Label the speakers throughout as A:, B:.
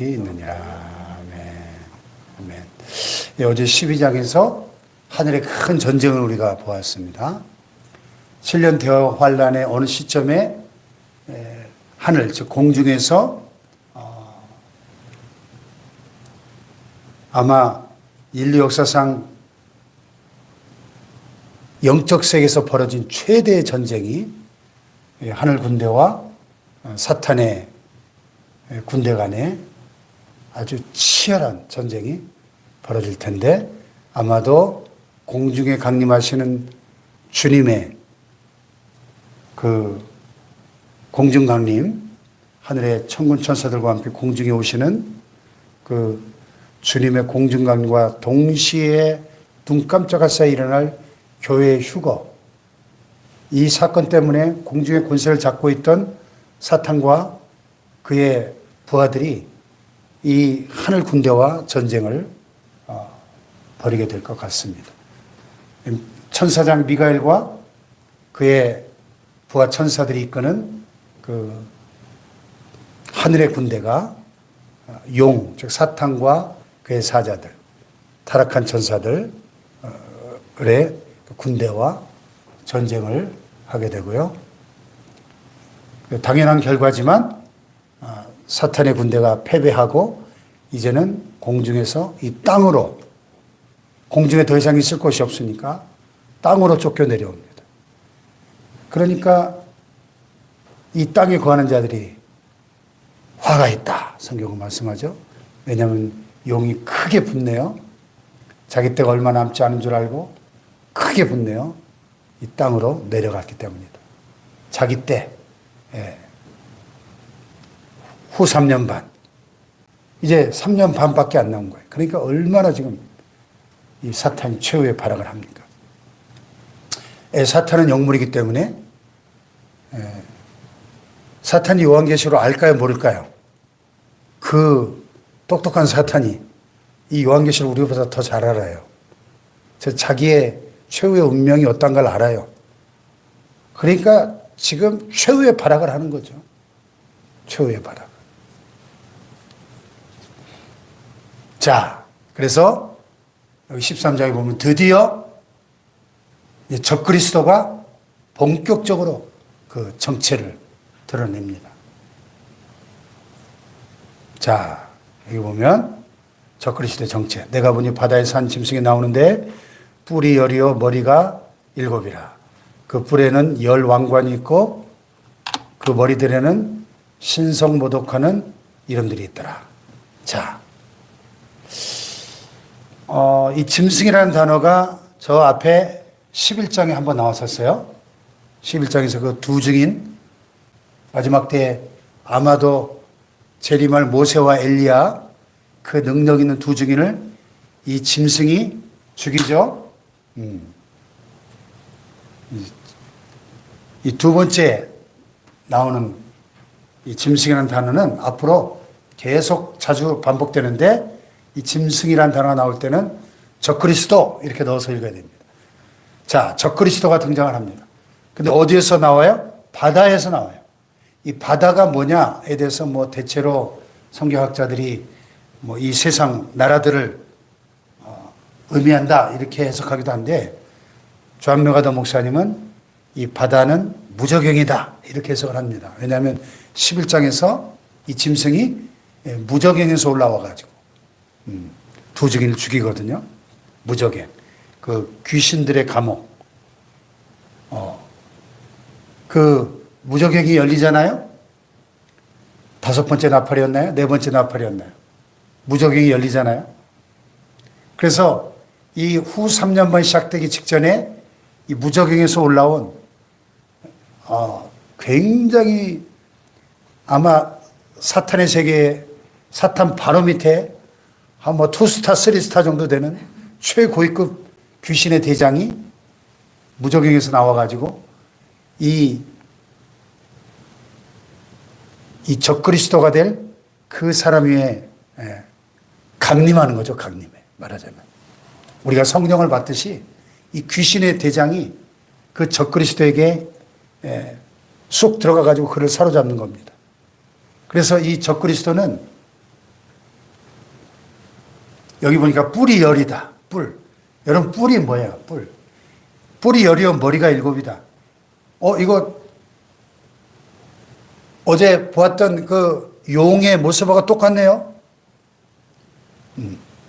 A: 있느니라. 아멘. 아멘. 네, 어제 12장에서 하늘의 큰 전쟁을 우리가 보았습니다. 7년 대화 환란의 어느 시점에 하늘, 즉 공중에서 아마 인류 역사상 영적 세계에서 벌어진 최대의 전쟁이 하늘 군대와 사탄의 군대 간에 아주 치열한 전쟁이 벌어질 텐데, 아마도 공중에 강림하시는 주님의 그 공중 강림, 하늘의 천군 천사들과 함께 공중에 오시는 그 주님의 공중 강림과 동시에 눈 깜짝할 사이 일어날 교회의 휴거, 이 사건 때문에 공중의 권세를 잡고 있던 사탄과 그의 부하들이 이 하늘 군대와 전쟁을 벌이게 될 것 같습니다. 천사장 미가엘과 그의 부하 천사들이 이끄는 그 하늘의 군대가 용, 즉 사탄과 그의 사자들, 타락한 천사들의 군대와 전쟁을 하게 되고요. 당연한 결과지만 사탄의 군대가 패배하고 이제는 공중에서 이 땅으로, 공중에 더 이상 있을 곳이 없으니까 땅으로 쫓겨 내려옵니다. 그러니까 이 땅에 거하는 자들이 화가 있다, 성경은 말씀하죠. 왜냐하면 용이 크게 분내요. 자기 때가 얼마 남지 않은 줄 알고 크게 분내요. 이 땅으로 내려갔기 때문이다. 자기 때, 후 3년 반. 이제 3년 반밖에 안 남은 거예요. 그러니까 얼마나 지금 이 사탄이 최후의 발악을 합니까? 사탄은 영물이기 때문에 사탄이 요한계시로 알까요, 모를까요? 그 똑똑한 사탄이 이 요한계시를 우리보다 더 잘 알아요. 자기의 최후의 운명이 어떤 걸 알아요. 그러니까 지금 최후의 발악을 하는 거죠. 최후의 발악. 자, 그래서 여기 13장에 보면 드디어 적그리스도가 본격적으로 그 정체를 드러냅니다. 자, 여기 보면 적그리스도의 정체. 내가 보니 바다에 산 짐승이 나오는데 뿔이 열이요 머리가 7이라. 그 뿔에는 10 왕관이 있고 그 머리들에는 신성모독하는 이름들이 있더라. 자, 이 짐승이라는 단어가 저 앞에 11장에 한번 나왔었어요. 11장에서 그 두 증인, 마지막 때 아마도 재림할 모세와 엘리야, 그 능력 있는 두 증인을 이 짐승이 죽이죠. 이 두 번째 나오는 이 짐승이라는 단어는 앞으로 계속 자주 반복되는데, 이 짐승이라는 단어가 나올 때는 적그리스도 이렇게 넣어서 읽어야 됩니다. 자, 적그리스도가 등장을 합니다. 근데 어디에서 나와요? 바다에서 나와요. 이 바다가 뭐냐에 대해서 뭐 대체로 성경학자들이 뭐 이 세상 나라들을 의미한다 이렇게 해석하기도 한데, 조한명하도 목사님은 이 바다는 무저갱이다 이렇게 해석을 합니다. 왜냐하면 11장에서 이 짐승이 무저갱에서 올라와가지고 두 증인을 죽이거든요. 무저갱, 그 귀신들의 감옥. 그 무저갱이 열리잖아요. 5번째 나팔이었나요? 4번째 나팔이었나요? 무저갱이 열리잖아요. 그래서 이 후 3년 반 시작되기 직전에 이 무저갱에서 올라온 굉장히 아마 사탄의 세계, 사탄 바로 밑에 한 뭐 2스타, 3스타 정도 되는 최고위급 귀신의 대장이 무저갱에서 나와가지고 이 적그리스도가 될 그 사람 위에 강림하는 거죠. 강림해, 말하자면. 우리가 성령을 받듯이 이 귀신의 대장이 그 적그리스도에게 쑥 들어가가지고 그를 사로잡는 겁니다. 그래서 이 적그리스도는 여기 보니까 뿔이 열이다. 뿔. 여러분 뿔이 뭐예요? 뿔. 뿔이 열이요 머리가 일곱이다. 이거 어제 보았던 그 용의 모습하고 똑같네요.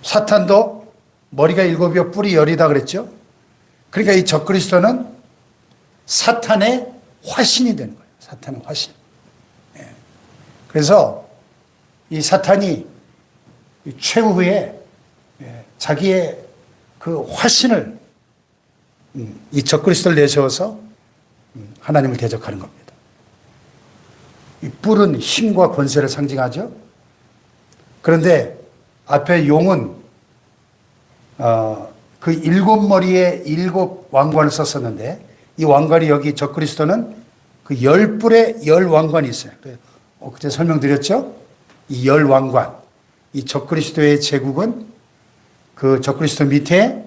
A: 사탄도 머리가 일곱이요 뿔이 열이다 그랬죠. 그러니까 이 적그리스도는 사탄의 화신이 되는 거예요. 사탄의 화신. 예. 그래서 이 사탄이 최후에 자기의 그 화신을 이 적그리스도를 내세워서 하나님을 대적하는 겁니다. 이 뿔은 힘과 권세를 상징하죠. 그런데 앞에 용은 그 일곱 머리에 일곱 왕관을 썼었는데 이 왕관이 여기 적그리스도는 그 열 뿔에 열 왕관이 있어요. 그때 설명드렸죠. 이 열 왕관, 이 적그리스도의 제국은 그 적그리스도 밑에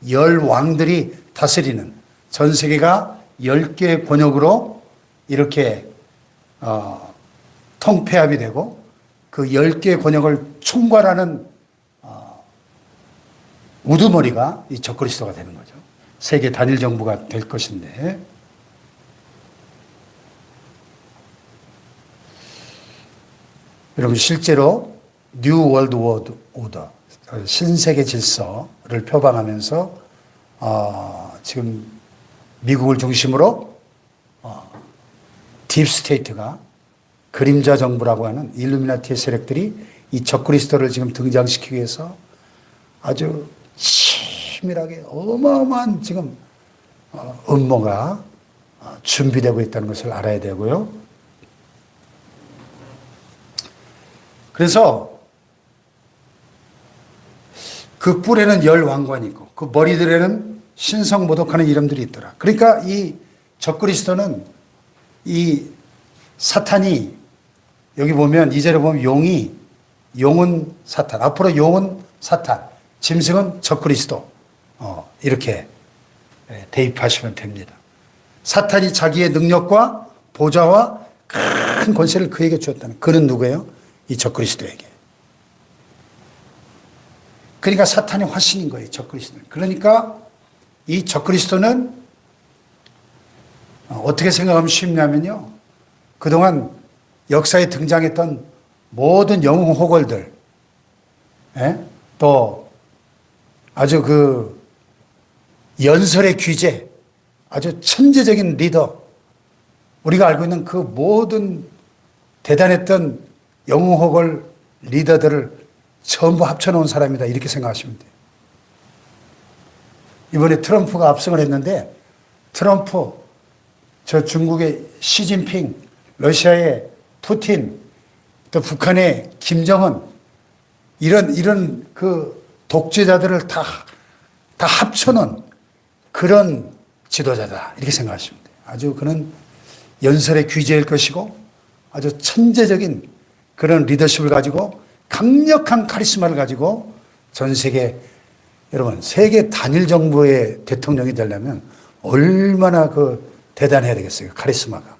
A: 열 왕들이 다스리는 전 세계가 10개의 권역으로 이렇게 통폐합이 되고 그 10개의 권역을 총괄하는 우두머리가 이 적그리스도가 되는 거죠. 세계 단일 정부가 될 것인데 여러분 실제로 뉴 월드 오더 신세계 질서를 표방하면서 지금 미국을 중심으로 딥스테이트가 그림자 정부라고 하는 일루미나티의 세력들이 이 적그리스도를 지금 등장시키기 위해서 아주 치밀하게 어마어마한 지금 음모가 준비되고 있다는 것을 알아야 되고요. 그래서 그 뿔에는 열 왕관이 있고 그 머리들에는 신성모독하는 이름들이 있더라. 그러니까 이 적그리스도는 이 사탄이 여기 보면 2절에 보면 용은 사탄, 앞으로 용은 사탄, 짐승은 적그리스도 이렇게 대입하시면 됩니다. 사탄이 자기의 능력과 보좌와 큰 권세를 그에게 주었다는 그는 누구예요? 이 적그리스도에게. 그러니까 사탄이 화신인 거예요. 적그리스도는. 그러니까 이 적그리스도는 어떻게 생각하면 쉽냐면요. 그동안 역사에 등장했던 모든 영웅 호걸들, 또 아주 그 연설의 귀재, 아주 천재적인 리더, 우리가 알고 있는 그 모든 대단했던 영웅 호걸 리더들을 전부 합쳐놓은 사람이다 이렇게 생각하시면 돼요. 이번에 트럼프가 압승을 했는데 트럼프, 저 중국의 시진핑, 러시아의 푸틴, 또 북한의 김정은 이런 그 독재자들을 다 합쳐놓은 그런 지도자다 이렇게 생각하시면 돼요. 아주 그는 연설의 귀재일 것이고 아주 천재적인 그런 리더십을 가지고 강력한 카리스마를 가지고 전 세계 여러분 세계 단일 정부의 대통령이 되려면 얼마나 그 대단해야 되겠어요. 카리스마가.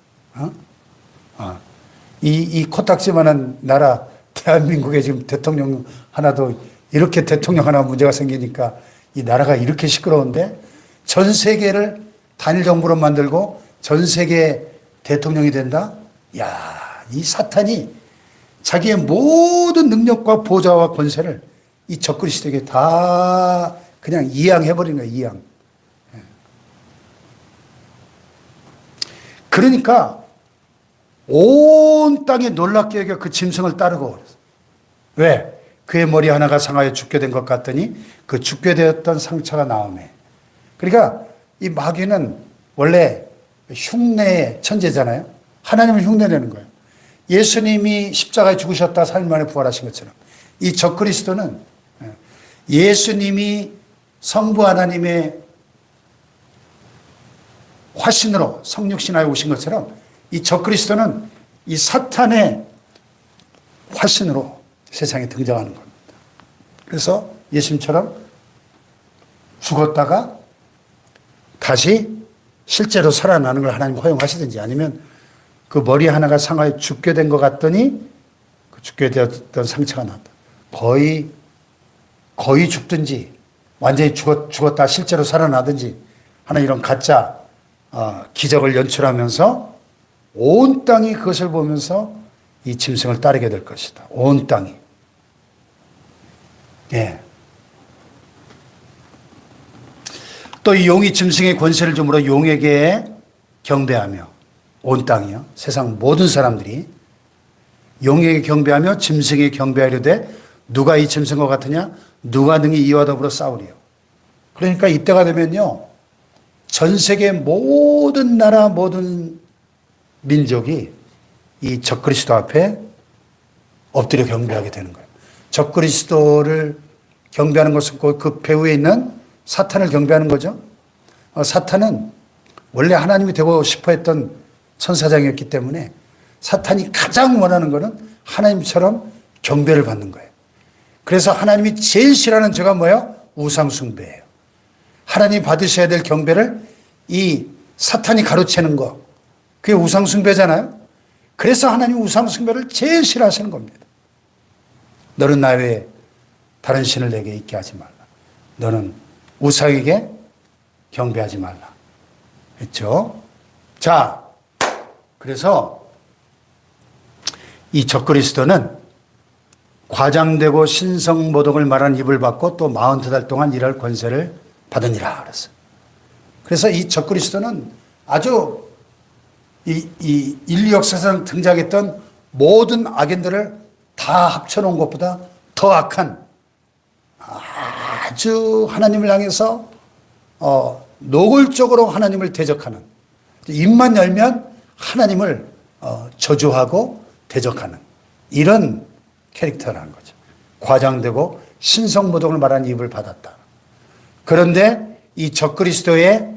A: 이 코딱지만한 나라 대한민국에 지금 대통령 하나도 이렇게 대통령 하나 문제가 생기니까 이 나라가 이렇게 시끄러운데 전 세계를 단일 정부로 만들고 전 세계 대통령이 된다? 야, 이 사탄이 자기의 모든 능력과 보좌와 권세를 이 적그리스도에게 다 그냥 이양해버리는 거예요. 이양. 그러니까 온 땅에 놀랍게 여겨 그 짐승을 따르고 그랬어요. 왜? 그의 머리 하나가 상하여 죽게 된 것 같더니 그 죽게 되었던 상처가 나오네. 그러니까 이 마귀는 원래 흉내의 천재잖아요. 하나님을 흉내내는 거예요. 예수님이 십자가에 죽으셨다 3일 만에 부활하신 것처럼 이 적그리스도는 예수님이 성부 하나님의 화신으로 성육신하여 오신 것처럼 이 적그리스도는 이 사탄의 화신으로 세상에 등장하는 겁니다. 그래서 예수님처럼 죽었다가 다시 실제로 살아나는 걸 하나님 허용하시든지 아니면 그 머리 하나가 상하여 죽게 된 것 같더니 그 죽게 되었던 상처가 났다. 거의 거의 죽든지 완전히 죽었다 실제로 살아나든지 하는 이런 가짜 기적을 연출하면서 온 땅이 그것을 보면서 이 짐승을 따르게 될 것이다. 온 땅이. 예. 또 이 용이 짐승의 권세를 줌으로 용에게 경배하며 온 땅이요. 세상 모든 사람들이 용에게 경배하며 짐승에게 경배하려되 누가 이 짐승과 같으냐? 누가 능히 이와 더불어 싸우리요. 그러니까 이때가 되면요. 전 세계 모든 나라 모든 민족이 이 적그리스도 앞에 엎드려 경배하게 되는 거예요. 적그리스도를 경배하는 것은 그 배후에 있는 사탄을 경배하는 거죠. 사탄은 원래 하나님이 되고 싶어 했던 천사장이었기 때문에 사탄이 가장 원하는 것은 하나님처럼 경배를 받는 거예요. 그래서 하나님이 제일 싫어하는 죄가 뭐예요? 우상숭배예요. 하나님 받으셔야 될 경배를 이 사탄이 가로채는 거, 그게 우상숭배잖아요. 그래서 하나님 우상숭배를 제일 싫어하시는 겁니다. 너는 나 외에 다른 신을 내게 있게 하지 말라. 너는 우상에게 경배하지 말라. 했죠? 자, 그래서 이 적그리스도는 과장되고 신성모독을 말한 입을 받고 또 42달 동안 일할 권세를 받으니라 그랬어요. 그래서 이 적그리스도는 아주 이 인류 역사상 등장했던 모든 악인들을 다 합쳐놓은 것보다 더 악한 아주 하나님을 향해서 노골적으로 하나님을 대적하는, 입만 열면 하나님을 저주하고 대적하는 이런 캐릭터라는 거죠. 과장되고 신성모독을 말하는 입을 받았다. 그런데 이 적그리스도의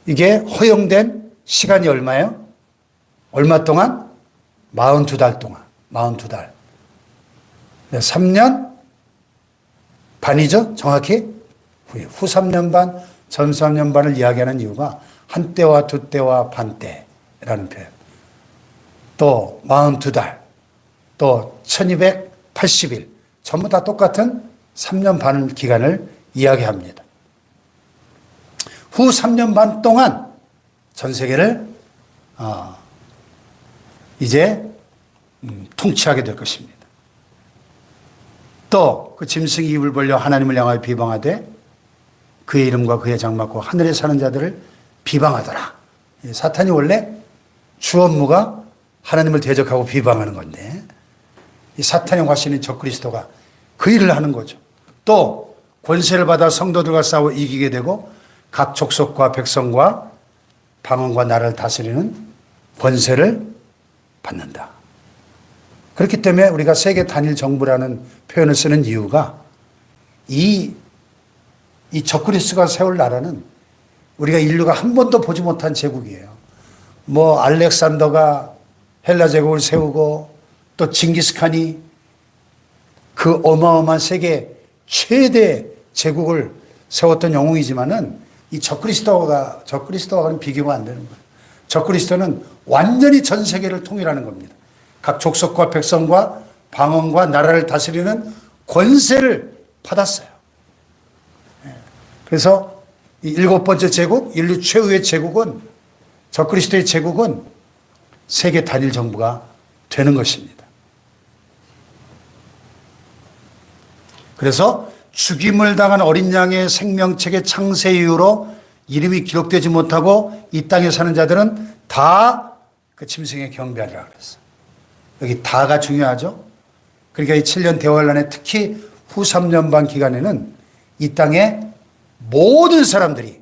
A: 이게 허용된 시간이 얼마예요? 얼마 동안? 42달 동안. 42달. 3년 반이죠? 정확히? 후 3년 반, 전 3년 반을 이야기하는 이유가 한때와 두때와 반때라는 표현. 또 42달, 또 1280일. 전부 다 똑같은 3년 반 기간을 이야기합니다. 후 3년 반 동안 전 세계를 이제 통치하게 될 것입니다. 또 그 짐승이 입을 벌려 하나님을 향하여 비방하되 그의 이름과 그의 장막과 하늘에 사는 자들을 비방하더라. 사탄이 원래 주 업무가 하나님을 대적하고 비방하는 건데 이 사탄의 화신인 적그리스도가 그 일을 하는 거죠. 또 권세를 받아 성도들과 싸워 이기게 되고 각 족속과 백성과 방언과 나라를 다스리는 권세를 받는다. 그렇기 때문에 우리가 세계 단일 정부라는 표현을 쓰는 이유가 이 적그리스도가 세울 나라는 우리가 인류가 한 번도 보지 못한 제국이에요. 뭐 알렉산더가 헬라 제국을 세우고 또 징기스칸이 그 어마어마한 세계 최대 제국을 세웠던 영웅이지만은 이 적그리스도와는 비교가 안 되는 거예요. 적그리스도는 완전히 전 세계를 통일하는 겁니다. 각 족속과 백성과 방언과 나라를 다스리는 권세를 받았어요. 그래서 이 7번째 제국, 인류 최후의 제국은 적그리스도의 제국은 세계 단일 정부가 되는 것입니다. 그래서 죽임을 당한 어린 양의 생명책의 창세 이후로 이름이 기록되지 못하고 이 땅에 사는 자들은 다 그 짐승에 경배하리라 그랬어요. 여기 다가 중요하죠. 그러니까 이 7년 대환란에 특히 후 3년 반 기간에는 이 땅에 모든 사람들이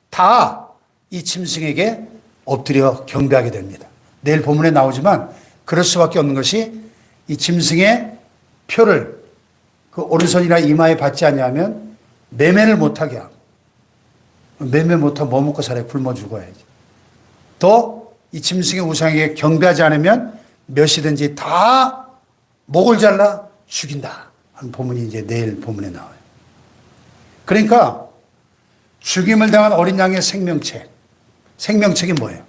A: 다 이 짐승에게 엎드려 경배하게 됩니다. 내일 본문에 나오지만 그럴 수밖에 없는 것이 이 짐승의 표를 그 오른손이나 이마에 받지 아니하면 매매를 못하게 하고, 매매 못하면 뭐 먹고 살아야 굶어 죽어야지. 또 이 짐승의 우상에게 경배하지 않으면 몇이든지 다 목을 잘라 죽인다 하는 본문이 이제 내일 본문에 나와요. 그러니까 죽임을 당한 어린 양의 생명책이 뭐예요?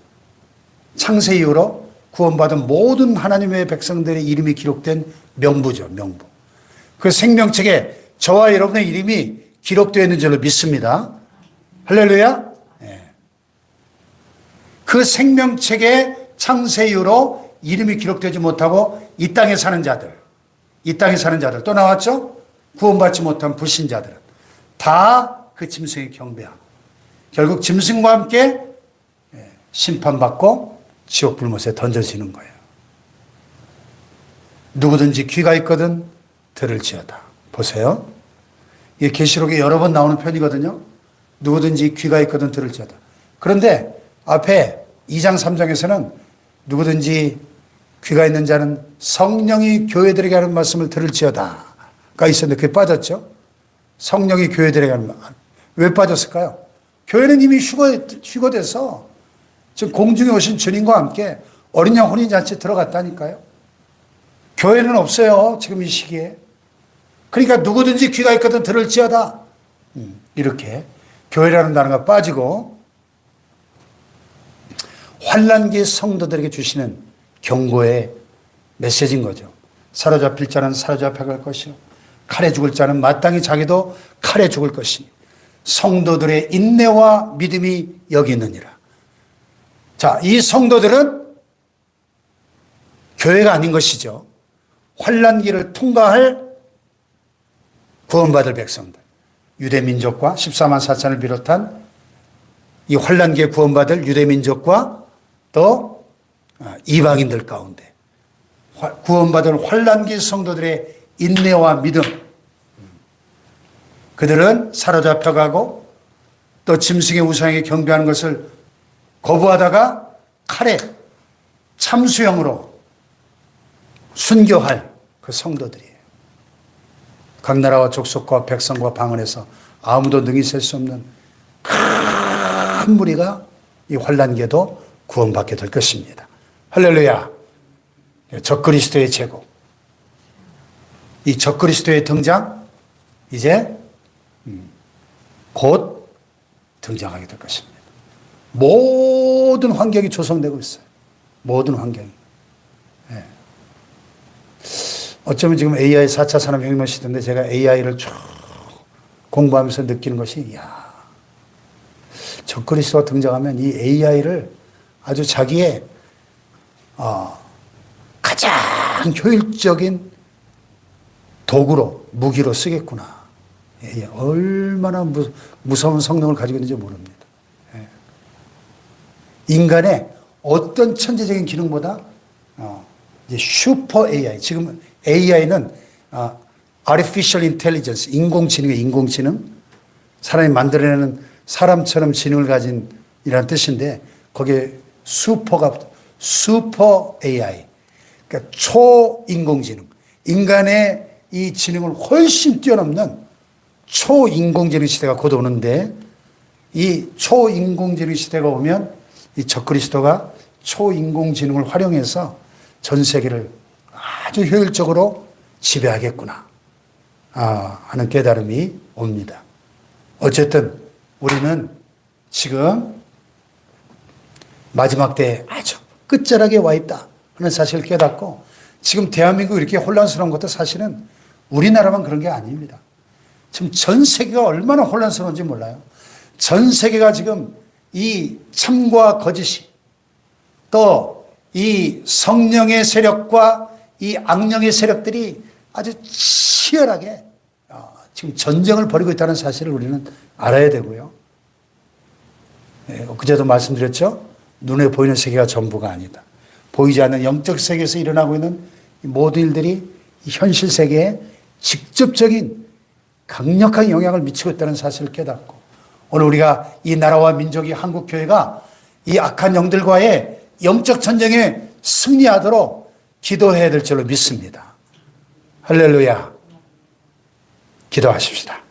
A: 창세 이후로 구원받은 모든 하나님의 백성들의 이름이 기록된 명부죠, 명부. 그 생명책에 저와 여러분의 이름이 기록되어 있는 줄로 믿습니다. 할렐루야. 네. 그 생명책의 창세 이후로 이름이 기록되지 못하고 이 땅에 사는 자들 또 나왔죠? 구원받지 못한 불신자들은 다 그 짐승에 경배하고 결국 짐승과 함께 심판받고 지옥 불못에 던져지는 거예요. 누구든지 귀가 있거든 들을지어다. 보세요. 이게 계시록에 여러 번 나오는 편이거든요. 누구든지 귀가 있거든 들을지어다. 그런데 앞에 2장 3장에서는 누구든지 귀가 있는 자는 성령이 교회들에게 하는 말씀을 들을지어다가 있었는데 그게 빠졌죠. 성령이 교회들에게 하는 말. 왜 빠졌을까요? 교회는 이미 휴거돼서 지금 공중에 오신 주님과 함께 어린 양 혼인잔치에 들어갔다니까요. 교회는 없어요. 지금 이 시기에. 그러니까 누구든지 귀가 있거든 들을지어다. 이렇게 교회라는 단어가 빠지고 환난기의 성도들에게 주시는 경고의 메시지인 거죠. 사로잡힐 자는 사로잡혀갈 것이요 칼에 죽을 자는 마땅히 자기도 칼에 죽을 것이니 성도들의 인내와 믿음이 여기 있느니라. 자, 이 성도들은 교회가 아닌 것이죠. 환난기를 통과할 구원받을 백성들, 유대민족과 14만 4천을 비롯한 이 환난기에 구원받을 유대민족과 또 이방인들 가운데 구원받은 환난기 성도들의 인내와 믿음, 그들은 사로잡혀가고 또 짐승의 우상에 경배하는 것을 거부하다가 칼에 참수형으로 순교할 그 성도들이에요. 각 나라와 족속과 백성과 방언에서 아무도 능히 셀 수 없는 큰 무리가 이 환난기에도 구원받게 될 것입니다. 할렐루야. 적그리스도의 제국, 이 적그리스도의 등장 이제 곧 등장하게 될 것입니다. 모든 환경이 조성되고 있어요. 모든 환경이. 네. 어쩌면 지금 AI 4차 산업혁명 시대인데 제가 AI를 쭉 공부하면서 느끼는 것이 적그리스도가 등장하면 이 AI를 아주 자기의 가장 효율적인 도구로 무기로 쓰겠구나. 얼마나 무서운 성능을 가지고 있는지 모릅니다. 인간의 어떤 천재적인 기능보다 이제 슈퍼 AI, 지금 AI는 Artificial Intelligence, 인공지능의 인공지능, 사람이 만들어내는 사람처럼 지능을 가진 이라는 뜻인데 거기에 슈퍼가 슈퍼 AI, 그러니까 초인공지능, 인간의 이 지능을 훨씬 뛰어넘는 초인공지능 시대가 곧 오는데 이 초인공지능 시대가 오면 이 적그리스도가 초인공지능을 활용해서 전 세계를 아주 효율적으로 지배하겠구나 하는 깨달음이 옵니다. 어쨌든 우리는 지금 마지막 때에 아주 끝자락에 와 있다 하는 사실을 깨닫고 지금 대한민국이 이렇게 혼란스러운 것도 사실은 우리나라만 그런 게 아닙니다. 지금 전 세계가 얼마나 혼란스러운지 몰라요. 전 세계가 지금 이 참과 거짓이 또 이 성령의 세력과 이 악령의 세력들이 아주 치열하게 지금 전쟁을 벌이고 있다는 사실을 우리는 알아야 되고요. 그제도 말씀드렸죠. 눈에 보이는 세계가 전부가 아니다. 보이지 않는 영적 세계에서 일어나고 있는 모든 일들이 현실 세계에 직접적인 강력한 영향을 미치고 있다는 사실을 깨닫고 오늘 우리가 이 나라와 민족이 한국교회가 이 악한 영들과의 영적 전쟁에 승리하도록 기도해야 될 줄로 믿습니다. 할렐루야. 기도하십시다.